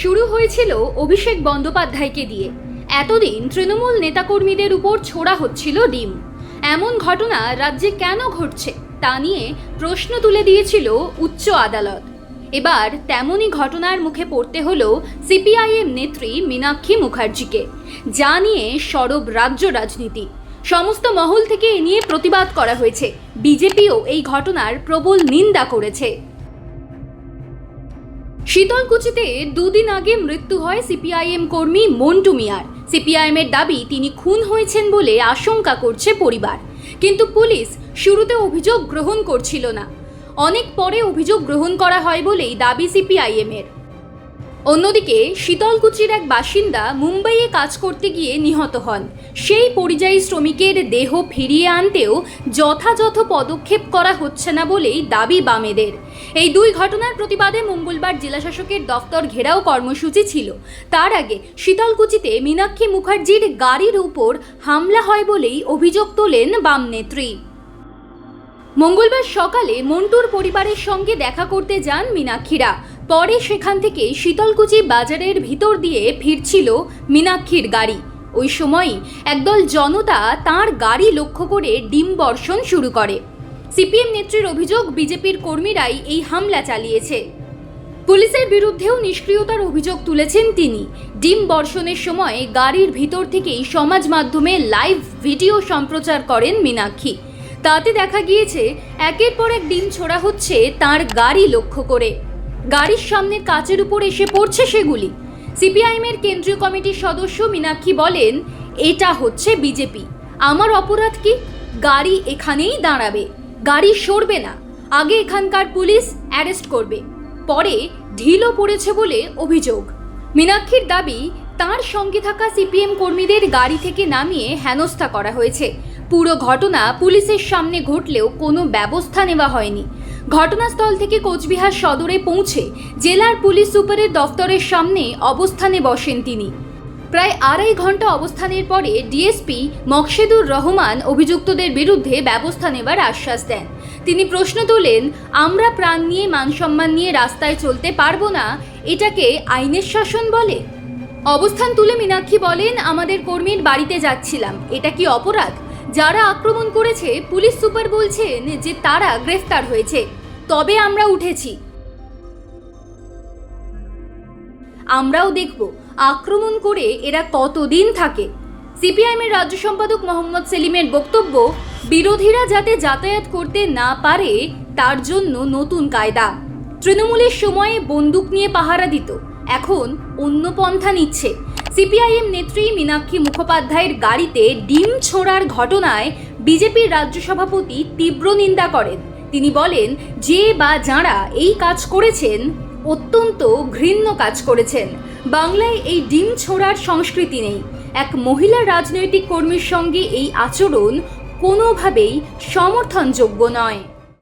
শুরু হয়েছিল অভিষেক বন্দ্যোপাধ্যায়কে দিয়ে। এতদিন তৃণমূল নেতাকর্মীদের উপর ছোড়া হচ্ছিল ডিম। এমন ঘটনা রাজ্যে কেন ঘটছে তা নিয়ে প্রশ্ন তুলে দিয়েছিল উচ্চ আদালত। এবার তেমনই ঘটনার মুখে পড়তে হলো সিপিআইএম নেত্রী মীনাক্ষী মুখার্জিকে, যা নিয়ে সরব রাজ্য রাজনীতি। সমস্ত মহল থেকে এ নিয়ে প্রতিবাদ করা হয়েছে। বিজেপিও এই ঘটনার প্রবল নিন্দা করেছে। শীতলকুচিতে দুদিন আগে মৃত্যু হয় সিপিআইএম কর্মী মন্টু মিয়ার। সিপিআইএমের দাবি তিনি খুন হয়েছেন বলে আশঙ্কা করছে পরিবার, কিন্তু পুলিশ শুরুতে অভিযোগ গ্রহণ করছিল না। অনেক পরে অভিযোগ গ্রহণ করা হয় বলেই দাবি সিপিআইএমের। অন্যদিকে শীতলকুচির এক বাসিন্দা মুম্বাইয়ে কাজ করতে গিয়ে নিহত হন। সেই পরিযায়ী শ্রমিকের দেহ ফিরিয়ে আনতেও যথাযথ পদক্ষেপ করা হচ্ছে না বলেই দাবি বামেদের। এই দুই ঘটনার প্রতিবাদে মঙ্গলবার জেলাশাসকের দফতর ঘেরাও কর্মসূচি ছিল। তার আগে শীতলকুচিতে মীনাক্ষী মুখার্জির গাড়ির উপর হামলা হয় বলেই অভিযোগ তোলেন বাম নেত্রী। মঙ্গলবার সকালে মন্টুর পরিবারের সঙ্গে দেখা করতে যান মীনাক্ষীরা। পরে সেখান থেকে শীতলকুচি বাজারের ভিতর দিয়ে ফিরছিল মীনাক্ষীর গাড়ি। ওই সময়ই একদল জনতা তাঁর গাড়ি লক্ষ্য করে ডিম বর্ষণ শুরু করে। সিপিএম নেত্রীর অভিযোগ, বিজেপির কর্মীরাই এই হামলা চালিয়েছে। পুলিশের বিরুদ্ধেও নিষ্ক্রিয়তার অভিযোগ তুলেছেন তিনি। ডিম বর্ষণের সময় গাড়ির ভিতর থেকেই সমাজ মাধ্যমে লাইভ ভিডিও সম্প্রচার করেন মীনাক্ষী। তাতে দেখা গিয়েছে একের পর এক ডিম ছোড়া হচ্ছে তাঁর গাড়ি লক্ষ্য করে। গাড়ির সামনের কাচের উপর এসে পড়ছে সেগুলি। সিপিআইএমের কেন্দ্রীয় কমিটির সদস্য মীনাক্ষী বলেন, এটা হচ্ছে বিজেপি। আমার অপরাধ কি? গাড়ি এখানেই দাঁড়াবে, গাড়ি সরবে না। আগে এখানকার পুলিশ অ্যারেস্ট করবে, পরে ঢিলও পড়েছে বলে অভিযোগ। মীনাক্ষীর দাবি, তার সঙ্গে থাকা সিপিএম কর্মীদের গাড়ি থেকে নামিয়ে হেনস্থা করা হয়েছে। পুরো ঘটনা পুলিশের সামনে ঘটলেও কোনো ব্যবস্থা নেওয়া হয়নি। ঘটনাস্থল থেকে কোচবিহার সদরে পৌঁছে জেলার পুলিশ সুপারের দফতরের সামনে অবস্থানে বসেন তিনি। প্রায় 2.5 ঘন্টা অবস্থানের পরে ডিএসপি মকসেদুর রহমান অভিযুক্তদের বিরুদ্ধে ব্যবস্থা নেবার আশ্বাস দেন। তিনি প্রশ্ন তোলেন, আমরা প্রাণ নিয়ে মান সম্মান নিয়ে রাস্তায় চলতে পারবো না, এটাকে আইনের শাসন বলে? অবস্থান তুলে মীনাক্ষী বলেন, আমাদের কর্মীর বাড়িতে যাচ্ছিলাম, এটা কি অপরাধ? যারা আক্রমণ করেছে পুলিশ সুপার বলছেন যে তারা গ্রেফতার হয়েছে, তবে আমরা উঠেছি। আমরাও দেখব আক্রমণ করে এরা কতদিন থাকে। সিপিআইএমের রাজ্য সম্পাদক মোহাম্মদ সেলিমের বক্তব্য, বিরোধীরা যাতে যাতায়াত করতে না পারে তার জন্য নতুন কায়দা। তৃণমূলের সময়ে বন্দুক নিয়ে পাহারা দিত, এখন অন্য পন্থা নিচ্ছে। সিপিআইএম নেত্রী মীনাক্ষী মুখোপাধ্যায়ের গাড়িতে ডিম ছোড়ার ঘটনায় বিজেপির রাজ্য সভাপতি তীব্র নিন্দা করেন। তিনি বলেন, যে বা যাঁরা এই কাজ করেছেন অত্যন্ত ঘৃণ্য কাজ করেছেন। বাংলায় এই ডিম ছোড়ার সংস্কৃতি নেই। এক মহিলা রাজনৈতিক কর্মীর সঙ্গে এই আচরণ কোনোভাবেই সমর্থনযোগ্য নয়।